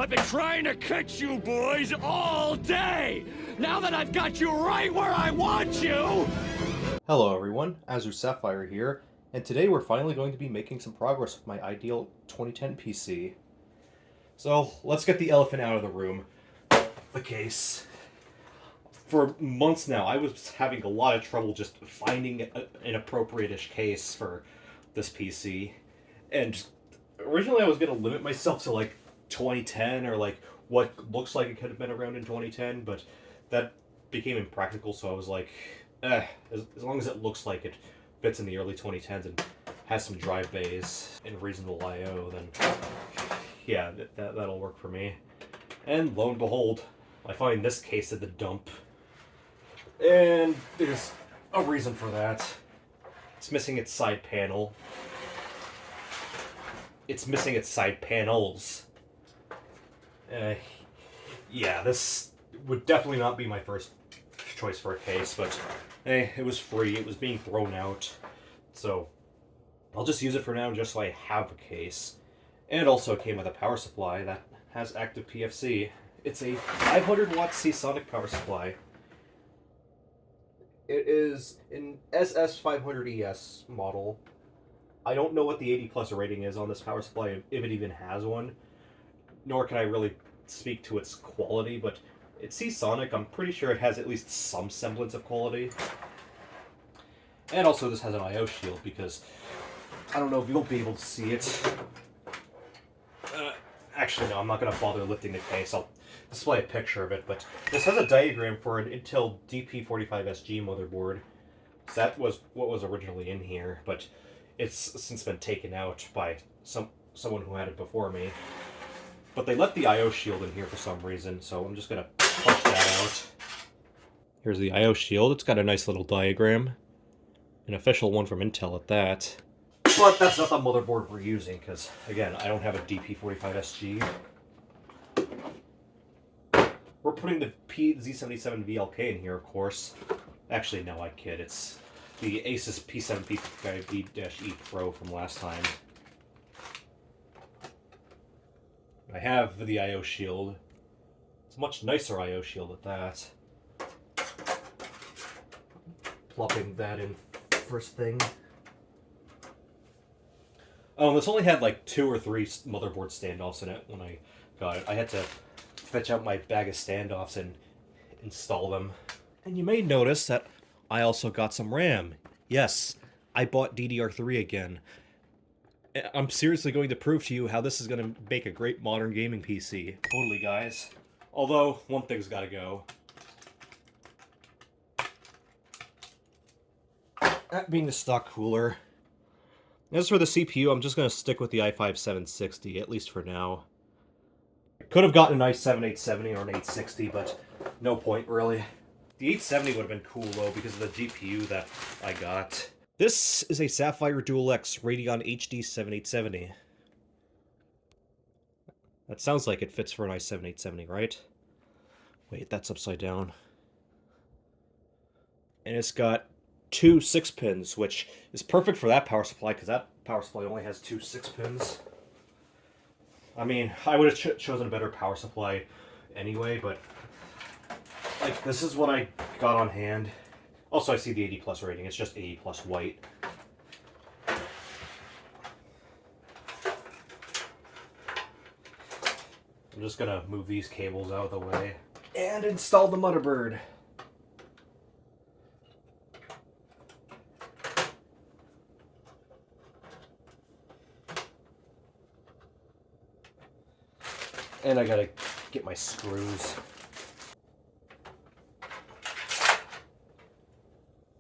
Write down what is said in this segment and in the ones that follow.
I've been trying to catch you boys all day! Now that I've got you right where I want you! Hello everyone, Azure Sapphire here, and today we're finally going to be making some progress with my ideal 2010 PC. So, let's get the elephant out of the room. The case. For months now, I was having a lot of trouble just finding an appropriate-ish case for this PC. And originally I was going to limit myself to like 2010 or like what looks like it could have been around in 2010, but that became impractical, so I was like, as long as it looks like it fits in the early 2010s and has some drive bays and reasonable I/O, then yeah, that'll work for me. And lo and behold, I find this case at the dump. And there's a reason for that. It's missing its side panel. It's missing its side panels. Yeah, this would definitely not be my first choice for a case, but it was free. It was being thrown out. So I'll just use it for now just so I have a case. And it also came with a power supply that has active PFC. It's a 500 watt Seasonic power supply. It is an SS500ES model. I don't know what the 80 plus rating is on this power supply, if it even has one. Nor can I really speak to its quality, but it's Seasonic. I'm pretty sure it has at least some semblance of quality. And also this has an I/O shield because I don't know if you'll be able to see it. Actually, no, I'm not going to bother lifting the case. I'll display a picture of it, but this has a diagram for an Intel DP45SG motherboard. So that was what was originally in here, but it's since been taken out by someone who had it before me. But they left the I/O shield in here for some reason, so I'm just going to punch that out. Here's the I/O shield. It's got a nice little diagram. An official one from Intel at that. But that's not the motherboard we're using, because, again, I don't have a DP45SG. We're putting the Z77 VLK in here, of course. Actually, no, I kid. It's the Asus P755D-E Pro from last time. I have the I/O shield. It's a much nicer I/O shield at that. Plopping that in first thing. Oh, this only had like 2 or 3 motherboard standoffs in it when I got it. I had to fetch out my bag of standoffs and install them. And you may notice that I also got some RAM. Yes, I bought DDR3 again. I'm seriously going to prove to you how this is going to make a great modern gaming PC. Totally, guys. Although, one thing's got to go. That being the stock cooler. As for the CPU, I'm just going to stick with the i5-760, at least for now. I could have gotten an i7-870 or an 860, but no point, really. The 870 would have been cool, though, because of the GPU that I got. This is a Sapphire Dual-X Radeon HD 7870. That sounds like it fits for an i7-870, right? Wait, that's upside down. And it's got 2 6-pins, which is perfect for that power supply, because that power supply only has 2 6-pins. I mean, I would have chosen a better power supply anyway, but like, this is what I got on hand. Also, I see the 80 plus rating. It's just 80 plus white. I'm just gonna move these cables out of the way and install the motherboard. And I gotta get my screws.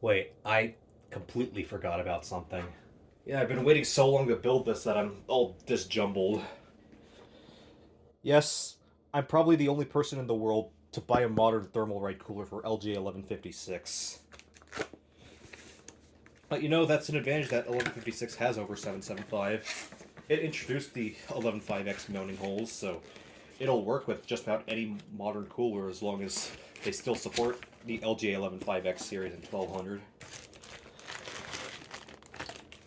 Wait, I completely forgot about something. Yeah, I've been waiting so long to build this that I'm all disjumbled. Yes, I'm probably the only person in the world to buy a modern thermal right cooler for LJ1156. But you know, that's an advantage that 1156 has over 775. It introduced the 11.5x mounting holes, so it'll work with just about any modern cooler as long as they still support the LJ11.5x series and 1200.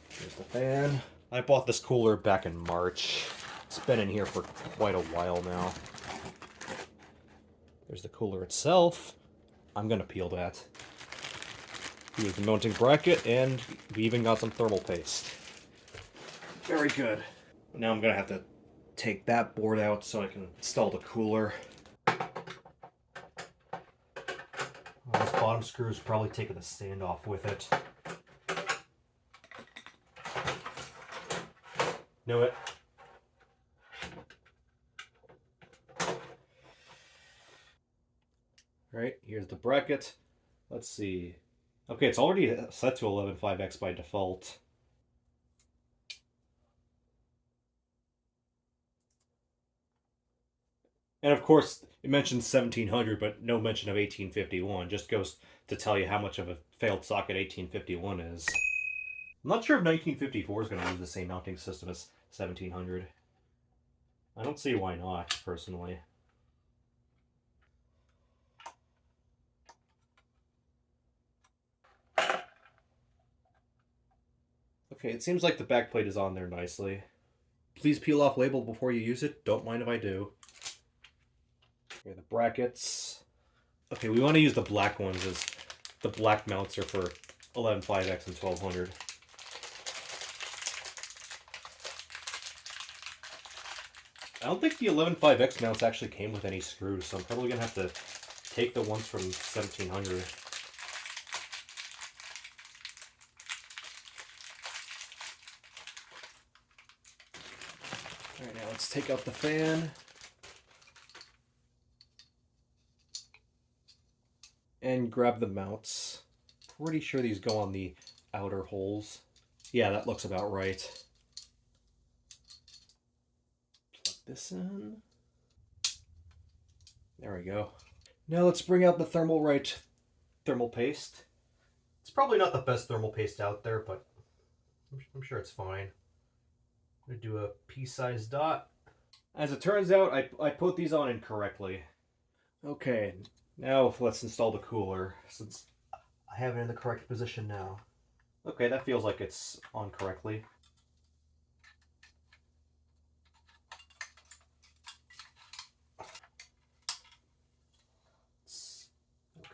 Here's the fan. I bought this cooler back in March. It's been in here for quite a while now. There's the cooler itself. I'm gonna peel that. Here's the mounting bracket, and we even got some thermal paste. Very good. Now I'm gonna have to take that board out so I can install the cooler. Well, this bottom screw is probably taking the stand off with it. Knew it. Right, here's the bracket. Let's see. Okay, it's already set to 11.5x by default. And of course, it mentions 1700, but no mention of 1851. Just goes to tell you how much of a failed socket 1851 is. I'm not sure if 1954 is going to use the same mounting system as 1700. I don't see why not, personally. Okay, it seems like the backplate is on there nicely. Please peel off label before you use it. Don't mind if I do. Okay, the brackets. Okay, we want to use the black ones as the black mounts are for 11.5x and 1200. I don't think the 11.5x mounts actually came with any screws, so I'm probably going to have to take the ones from 1700. Alright, now let's take out the fan. And grab the mounts. Pretty sure these go on the outer holes. Yeah, that looks about right. Plug this in. There we go. Now let's bring out the Thermalright thermal paste. It's probably not the best thermal paste out there, but I'm sure it's fine. I'm going to do a pea-sized dot. As it turns out, I put these on incorrectly. Okay, now let's install the cooler, since I have it in the correct position now. Okay, that feels like it's on correctly.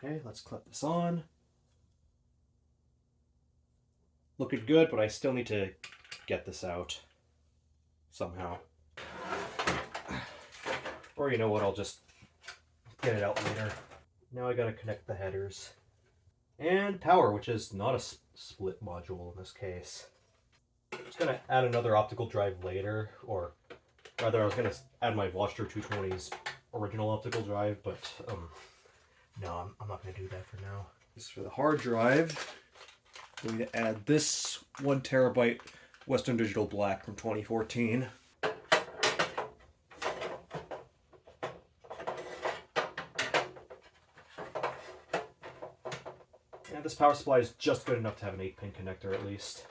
Okay, let's clip this on. Looking good, but I still need to get this out somehow. Or you know what, I'll just get it out later. Now I gotta connect the headers. And power, which is not a split module in this case. I'm just gonna add another optical drive later, or rather I was gonna add my Voster 220's original optical drive, but no, I'm not gonna do that for now. This is for the hard drive. I'm going to add this 1 terabyte Western Digital Black from 2014. And this power supply is just good enough to have an 8-pin connector at least.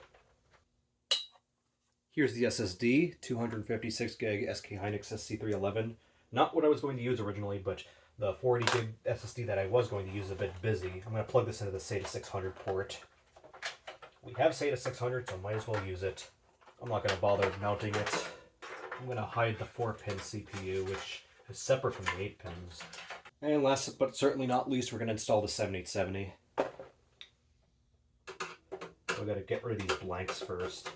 Here's the SSD, 256 gig SK Hynix SC311. Not what I was going to use originally, but the 40 gig SSD that I was going to use is a bit busy. I'm going to plug this into the SATA 600 port. We have SATA 600, so might as well use it. I'm not going to bother mounting it. I'm going to hide the 4-pin CPU, which is separate from the 8 pins. And last but certainly not least, we're going to install the 7870. So we got to get rid of these blanks first.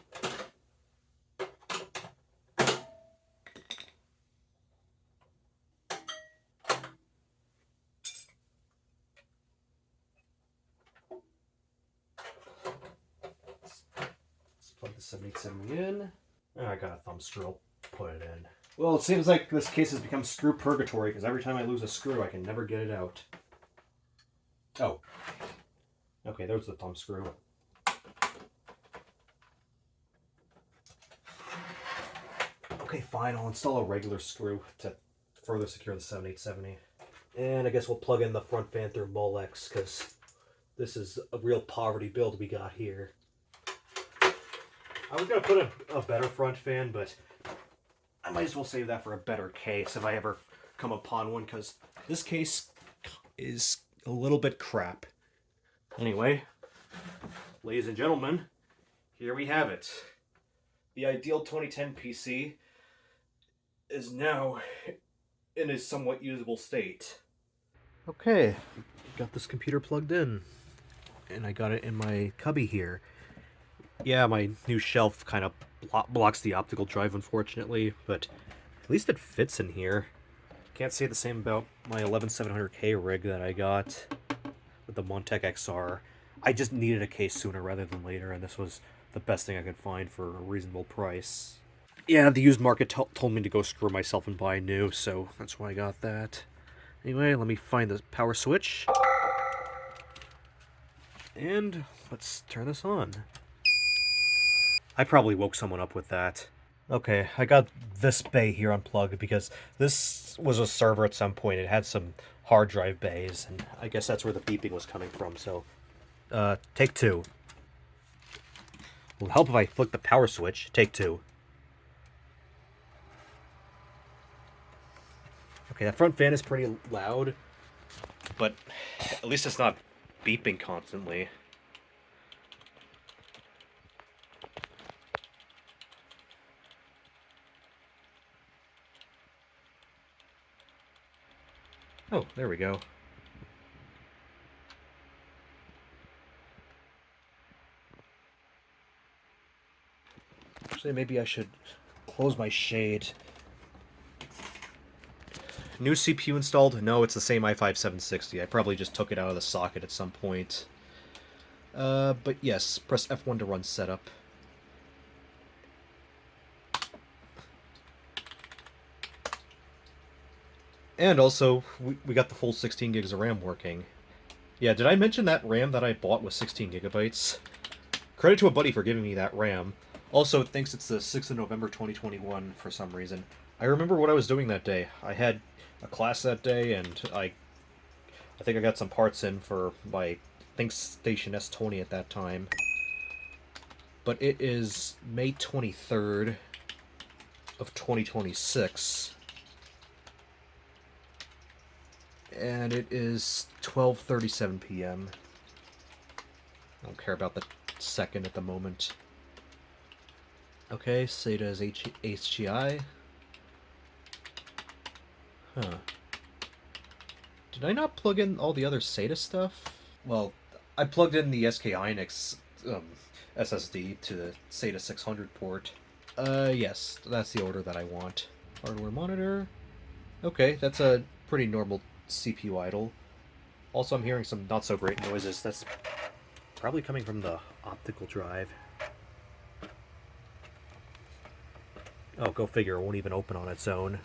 Plug the 7870 in. Oh, I got a thumb screw. I'll put it in. Well, it seems like this case has become screw purgatory because every time I lose a screw, I can never get it out. Oh. Okay, there's the thumb screw. Okay, fine. I'll install a regular screw to further secure the 7870. And I guess we'll plug in the front fan through Molex because this is a real poverty build we got here. I was going to put a better front fan, but I might as well save that for a better case if I ever come upon one, because this case is a little bit crap. Anyway, ladies and gentlemen, here we have it. The ideal 2010 PC. is now in a somewhat usable state. Okay, got this computer plugged in, and I got it in my cubby here. Yeah, my new shelf kind of blocks the optical drive, unfortunately, but at least it fits in here. Can't say the same about my 11700K rig that I got with the Montec XR. I just needed a case sooner rather than later, and this was the best thing I could find for a reasonable price. Yeah, the used market told me to go screw myself and buy new, so that's why I got that. Anyway, let me find the power switch. And let's turn this on. I probably woke someone up with that. Okay, I got this bay here unplugged because this was a server at some point. It had some hard drive bays, and I guess that's where the beeping was coming from, so... take two. Will help if I flick the power switch. Take two. Okay, that front fan is pretty loud, but at least it's not beeping constantly. Oh, there we go. Actually, maybe I should close my shade. New CPU installed? No, it's the same i5 760. I probably just took it out of the socket at some point. But yes, press F1 to run setup. And also, we got the full 16 gigs of RAM working. Yeah, did I mention that RAM that I bought was 16 gigabytes? Credit to a buddy for giving me that RAM. Also, it thinks it's the 6th of November 2021 for some reason. I remember what I was doing that day. I had a class that day, and I think I got some parts in for my ThinkStation S20 at that time. But it is May 23rd of 2026. And it is 12:37 p.m. I don't care about the second at the moment. Okay, SATA is HDI. Huh. Did I not plug in all the other SATA stuff? Well, I plugged in the SK Hynix SSD to the SATA 600 port. Yes, that's the order that I want. Hardware monitor. Okay, that's a pretty normal CPU idle. Also, I'm hearing some not so great noises. That's probably coming from the optical drive. Oh, go figure, it won't even open on its own.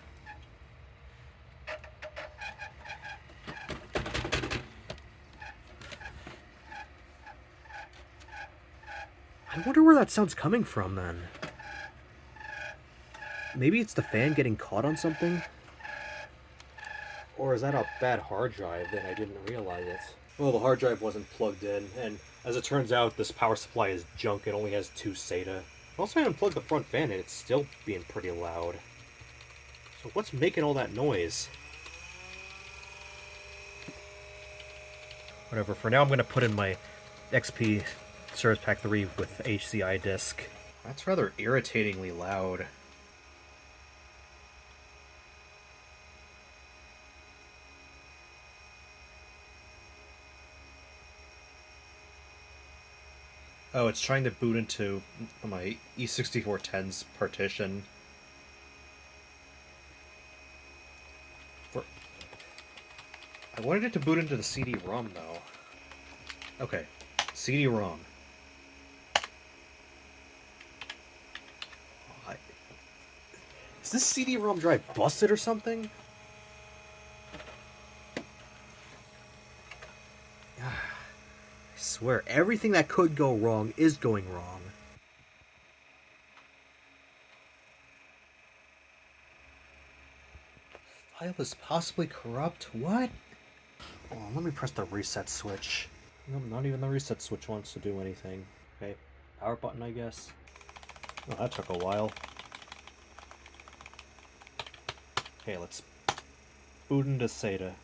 I wonder where that sound's coming from, then. Maybe it's the fan getting caught on something? Or is that a bad hard drive that I didn't realize it? Well, the hard drive wasn't plugged in, and as it turns out, this power supply is junk. It only has 2 SATA. Also, I unplugged the front fan, and it's still being pretty loud. So what's making all that noise? Whatever, for now I'm going to put in my XP Service Pack 3 with HCI disk. That's rather irritatingly loud. Oh, it's trying to boot into my E6410's partition. I wanted it to boot into the CD-ROM, though. Okay, CD-ROM. Is this CD-ROM drive busted or something? I swear, everything that could go wrong is going wrong. File is possibly corrupt? What? Oh, let me press the reset switch. No, not even the reset switch wants to do anything. Okay, power button, I guess. Oh, that took a while. Okay, let's boot into SATA.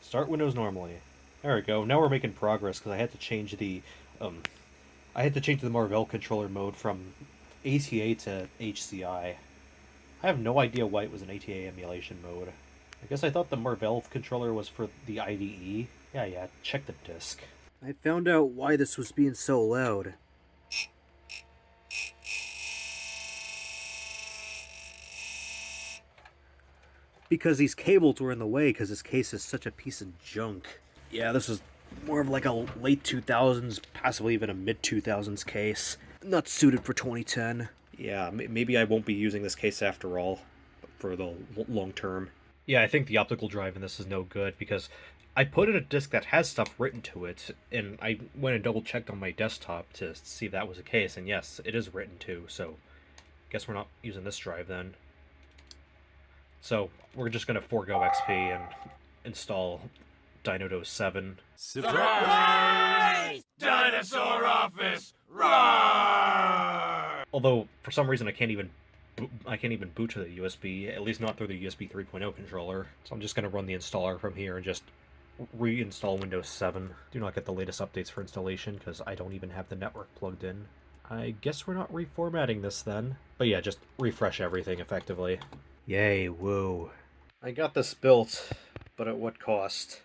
Start Windows normally. There we go. Now we're making progress because I had to change the Marvell controller mode from ATA to HCI. I have no idea why it was an ATA emulation mode. I guess I thought the Marvell controller was for the IDE. Yeah, check the disc. I found out why this was being so loud. Because these cables were in the way because this case is such a piece of junk. Yeah, this is more of like a late 2000s, possibly even a mid-2000s case. Not suited for 2010. Yeah, maybe I won't be using this case after all, for the long term. Yeah, I think the optical drive in this is no good because I put in a disk that has stuff written to it, and I went and double checked on my desktop to see if that was the case, and yes, it is written to, so guess we're not using this drive then. So we're just going to forego XP and install Dinodo 7. Surprise! Dinosaur office! Roar! Although for some reason I can't even boot to the USB, at least not through the USB 3.0 controller. So I'm just going to run the installer from here and just reinstall Windows 7. Do not get the latest updates for installation because I don't even have the network plugged in. I guess we're not reformatting this then. But yeah, just refresh everything effectively. Yay, woo. I got this built, but at what cost?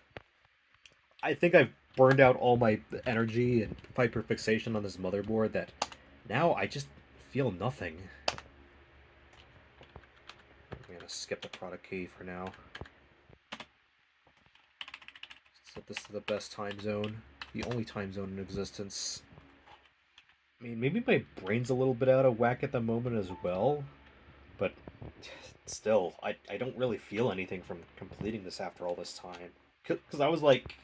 I think I've burned out all my energy and hyperfixation on this motherboard that now I just feel nothing. I'm gonna skip the product key for now. Set this to the best time zone. The only time zone in existence. I mean, maybe my brain's a little bit out of whack at the moment as well, but still, I don't really feel anything from completing this after all this time. Because I was like,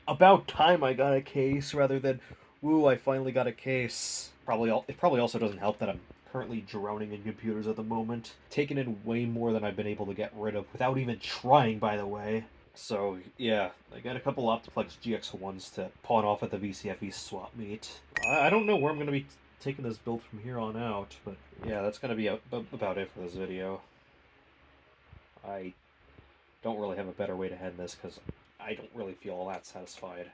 about time I got a case rather than, woo, I finally got a case. It probably also doesn't help that I'm currently drowning in computers at the moment. Taking in way more than I've been able to get rid of without even trying, by the way. So, yeah, I got a couple Optiplex GX1s to pawn off at the VCFE swap meet. I don't know where I'm going to be taking this build from here on out, but yeah, that's going to be about it for this video. I don't really have a better way to end this because I don't really feel all that satisfied.